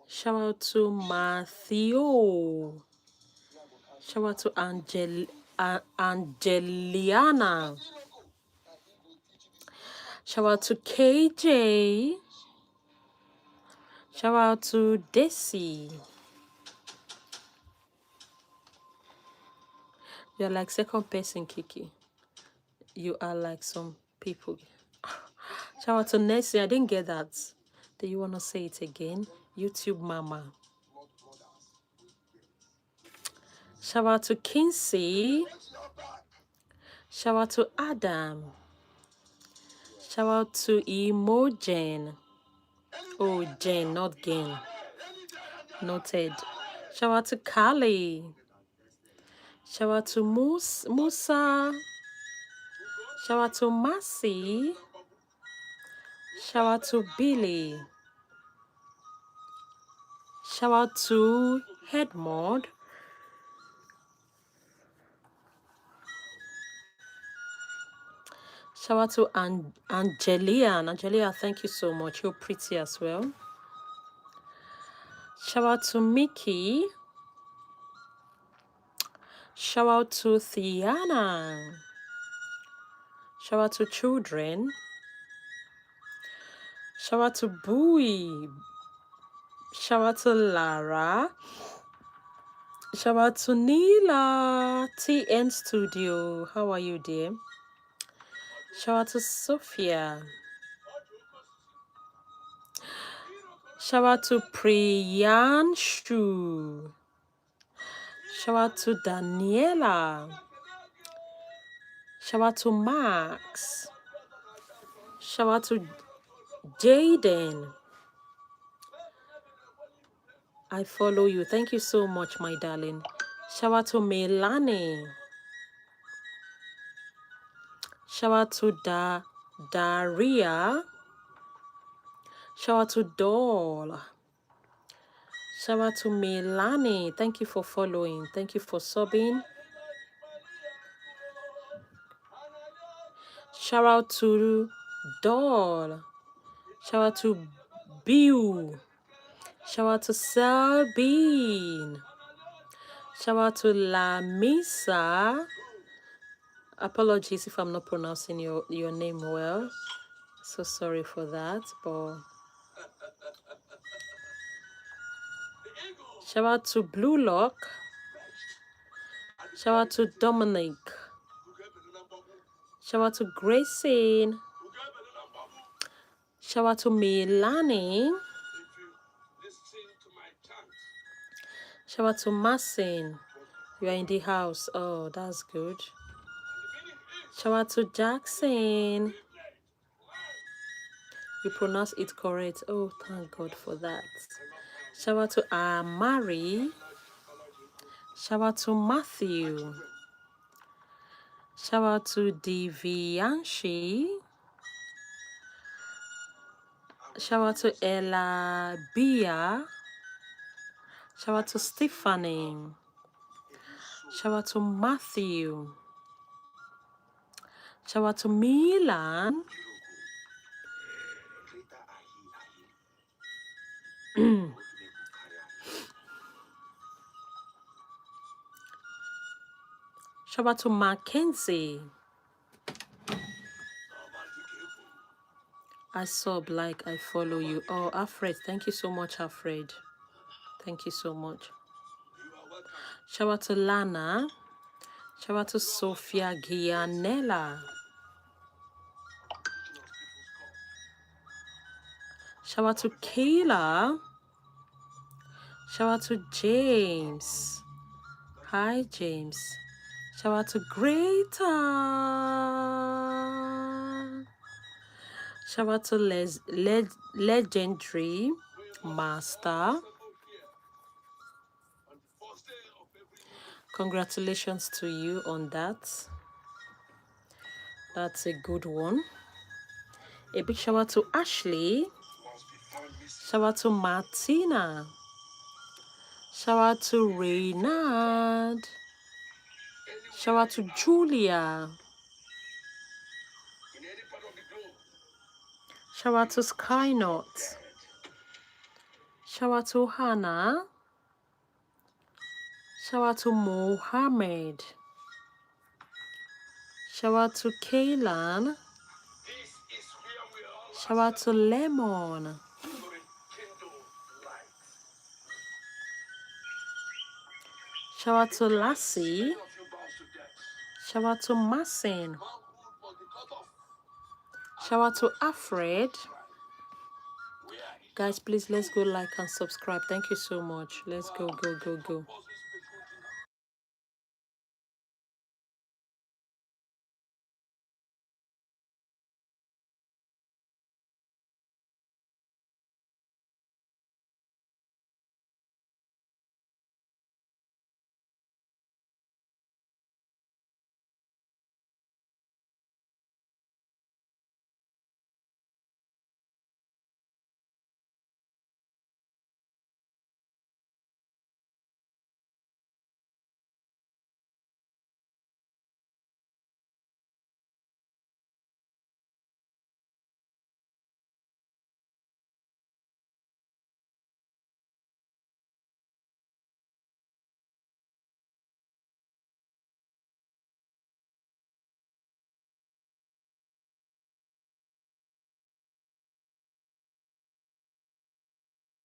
Shout out to Matthew. Shout out to Angeliana. Shout out to KJ. Shout out to Desi. You're like second person, Kiki. You are like some people. Shout out to Nessie. I didn't get that. Do you want to say it again? YouTube Mama. Shout out to Kinsey. Shout out to Adam. Shout out to Imogen. Oh, Jen, not Gain. Noted. Shout out to Kali. Shout out to Musa. Shout out to Mercy. Shout out to Billy. Shout out to Headmod. Shout out to Angelia. Angelia, thank you so much. You're pretty as well. Shout out to Mickey. Shout out to Thiana. Shout out to children. Shout out to Bowie. Shout out to Lara. Shout out to Neela. TN Studio. How are you, dear? Shout out to Sophia. Shout out to Priyanshu. Shout out to Daniela. Shout out to Max. Shout out to Jaden. I follow you. Thank you so much, my darling. Shout out to Melanie. Shout out to Daria. Shout out to Doll. Shout out to Melanie. Thank you for following. Thank you for subbing. Shout out to Doll. Shout out to Bill. Shout out to Sabine. Shout out to Lamisa. Apologies if I'm not pronouncing your name well. So sorry for that. But shout out to Blue Lock. Shout out to Dominic. Shout out to Grayson. Shout out to Milani. Shout out to Marcin. You are in the house. Oh, that's good. Shout out to Jackson. You pronounce it correct. Oh, thank God for that. Shout out to Amari. Shout out to Matthew. Shout out to Divianshi. Shout out to Ella Bia. Shout out to Stephanie. Shout out to Matthew. Shout out to Milan. Shout out to Mackenzie. I sub, like, I follow you. Oh, Alfred, thank you so much, Alfred. Thank you so much. Shout out to Lana. Shout out to Sophia Gianella. Shout out to Kayla. Shout out to James. Hi, James. Shout out to Greta. Shout out to Legendary Master. Congratulations to you on that. That's a good one. A big shout out to Ashley. Shout out to Martina. Shout out to Reynard. Shout out to Julia. Shout out to Skynote. Shout out to Hannah. Shout out to Mohammed. Shout out to Kaylan. Shout out to Lemon. Shout out to Lassie. Shout out to Marcin. Shout out to Alfred. Guys, please, let's go like and subscribe. Thank you so much. Let's go, go, go, go.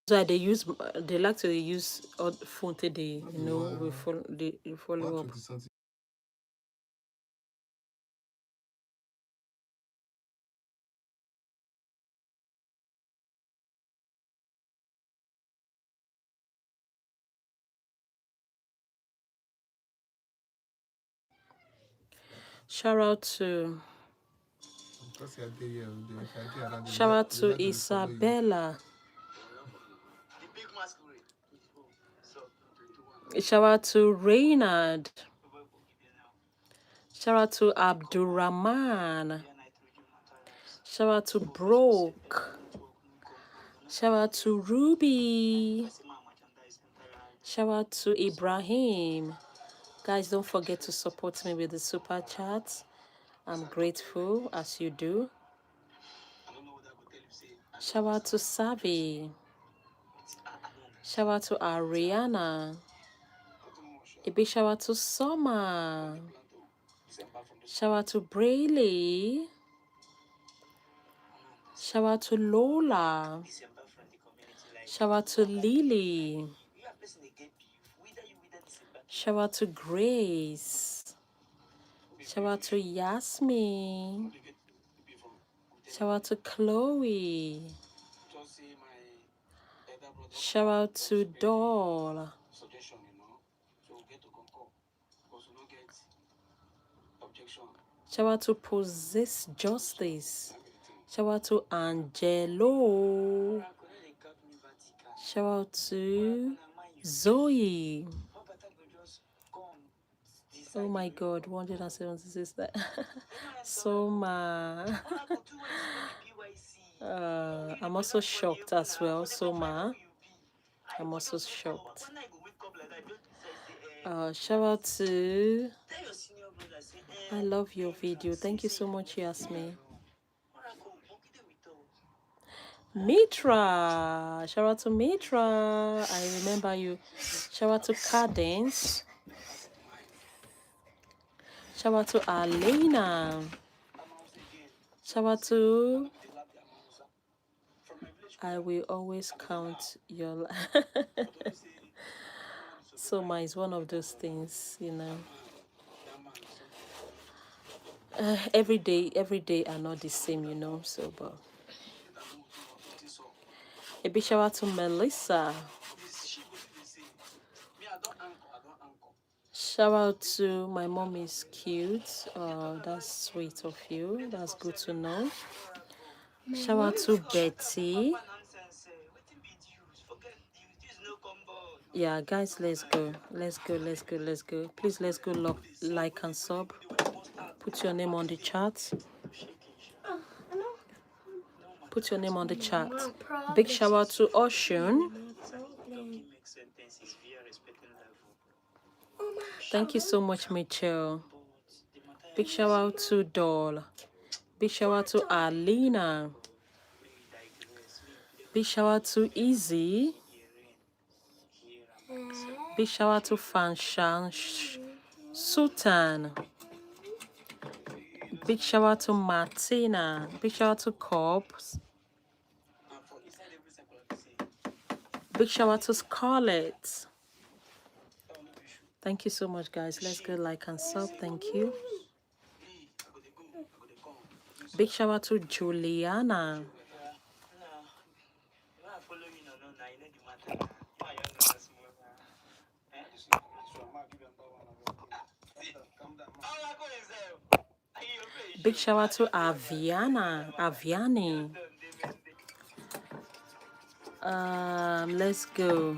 So they like to use phone today, you know, we follow up. Shout out to Isabella. Shout out to Reynard. Shout out to Abdurrahman. Shout out to Broke. Shout out to Ruby. Shout out to Ibrahim. Guys, don't forget to support me with the super chat. I'm grateful as you do. Shout out to Savi. Shout out to Ariana. A big shout out to Summer. Shout out to Brayley. Shout out to Lola. Shout out to Lily. Shout out to Grace. Shout out to Yasmin. Shout out to Chloe. Shout out to Doll. Shout out to Possess Justice. Shout out to Angelo. Shout out to Zoe. Oh my God, 176 that. Soma. I'm also shocked as well, Soma. I'm also shocked. Shout out to I love your video. Thank you so much, Yasmin. Mitra. Shout out to Mitra. I remember you. Shout out to Cadence. Shout out to Alena. Shout out to I will always count your life. Soma is one of those things, you know. Every day are not the same, you know. So, but a big shout out to Melissa. Shout out to my mom is cute. That's sweet of you. That's good to know. Shout out to Betty. Yeah, guys, let's go. Let's go. Let's go. Let's go. Please, let's go. Like and sub. Put your name on the chat. Put your name on the chat. Big shout out to Ocean. Thank you so much, Michelle. Big shout out to Doll. Big shout out to Alina. Big shout out to Easy. Big shout out to Fanshan Sultan. Big shout out to Martina. Big shout out to Cobbs. Big shout out to Scarlett. Thank you so much, guys. Let's go like and sub. Thank you. Big shout out to Juliana. Big shout out to Aviani. Let's go.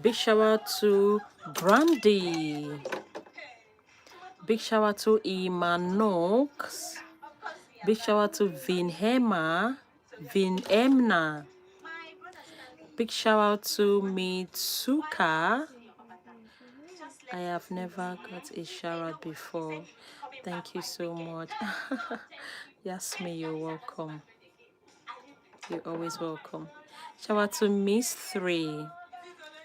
Big shout out to Brandy. Big shout out to Imanox. Big shout out to Vinemna. Big shout out to Mitsuka. I have never got a shout out before. Thank you so much. Yasmin, you're welcome. You're always welcome. Shout out to Miss 3.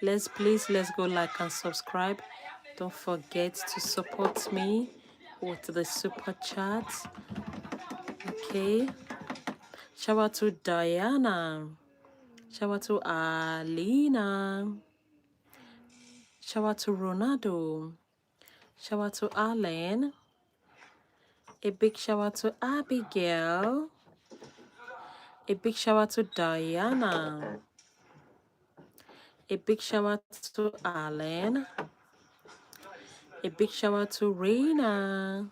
Let's go like and subscribe. Don't forget to support me with the super chat. Okay. Shout out to Diana. Shout out to Alina. Shout out to Ronaldo. Shout out to Alan. A big shout out to Abigail. A big shout out to Diana. A big shout out to Alan. A big shout out to Reina.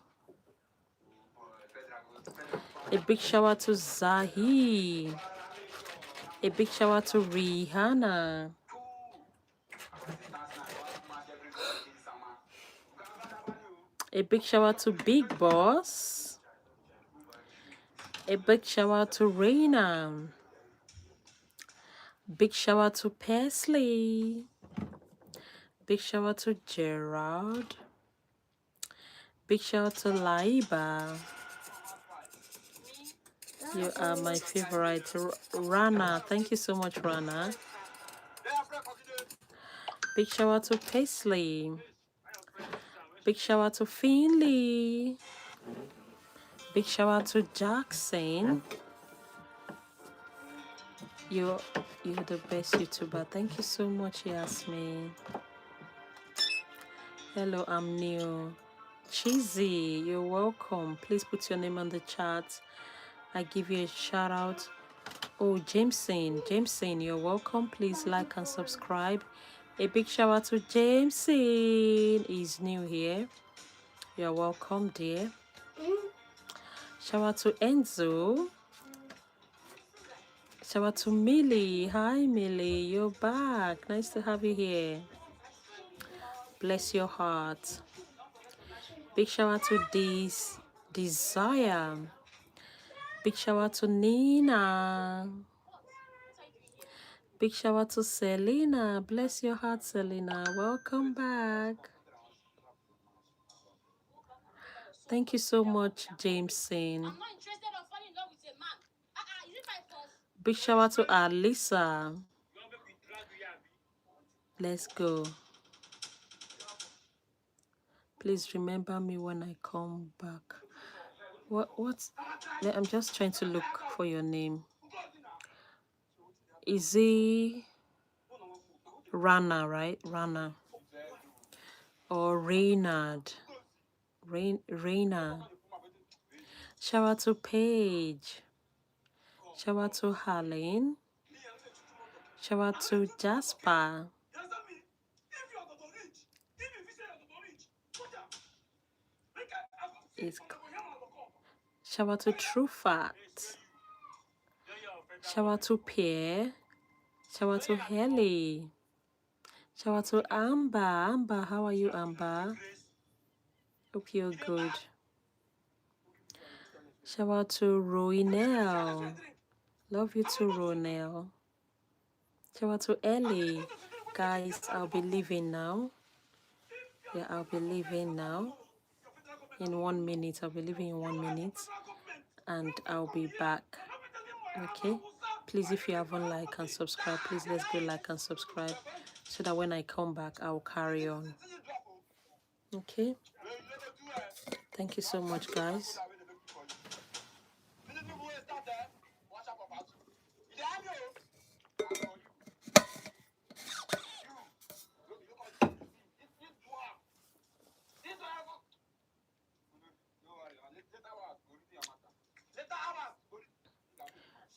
A big shout out to Zahi. A big shout out to Rihanna. A big shout out to Big Boss. A big shout out to Reina. Big shout out to Paisley. Big shout out to Gerard. Big shout out to Laiba. You are my favorite. Rana. Thank you so much, Rana. Big shout out to Paisley. Big shout out to Finley. Big shout out to Jackson. You're the best YouTuber. Thank you so much, Yasmin. Hello, I'm new. Cheesy, you're welcome. Please put your name on the chat. I give you a shout out. Oh, Jameson, you're welcome. Please like and subscribe. A big shout out to Jameson. He's new here. You're welcome, dear. Shout out to Enzo. Shout out to Millie. Hi, Millie. You're back. Nice to have you here. Bless your heart. Big shout out to Desire. Big shout out to Nina. Big shout out to Selena. Bless your heart, Selena. Welcome back. Thank you so much, Jameson. Big shout out to Alisa. Let's go. Please remember me when I come back. What's... I'm just trying to look for your name. Is it Rana, right? Rana. Or Reynard. Reina. Shout out to Paige. Shout out to Harleen. Shout out to Jasper. Shout out to True Fact. Shout out to Pierre. Shout out to Helly. Shout out to Amber. Amber, how are you, Amber? Hope you're good. Shout out to Roinel. Love you too, Ronel. Shout out to Ellie. Guys, I'll be leaving now. Yeah, I'll be leaving now. In 1 minute. I'll be leaving in 1 minute. And I'll be back. Okay? Please, if you haven't liked and subscribe, please let's go like and subscribe so that when I come back, I'll carry on. Okay? Thank you so much, guys.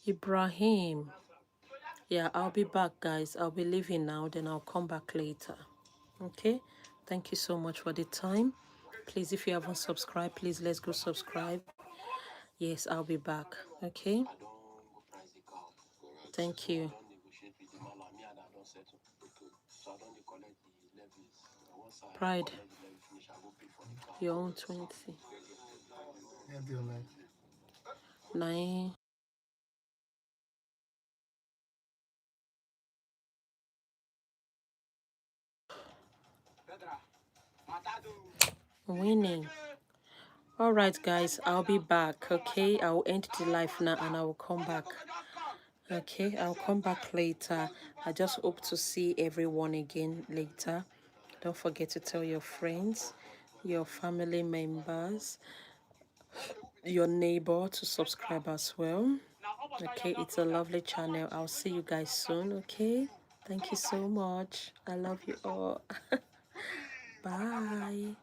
Ibrahim. Yeah, I'll be back, guys. I'll be leaving now, then I'll come back later. Okay? Thank you so much for the time. Please, if you haven't subscribed, please let's go subscribe. Yes, I'll be back. Okay? Thank you. Pride. Your own 20. 9. Winning. All right, guys, I'll be back. Okay, I'll end the live now and I will come back. Okay, I'll come back later. I just hope to see everyone again later. Don't forget to tell your friends, your family members, your neighbor to subscribe as well. Okay, it's a lovely channel. I'll see you guys soon. Okay, thank you so much. I love you all. Bye.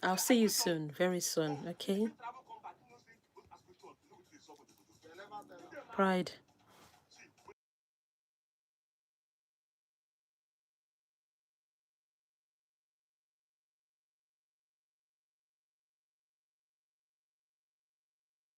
I'll see you soon, very soon. Okay. Pride.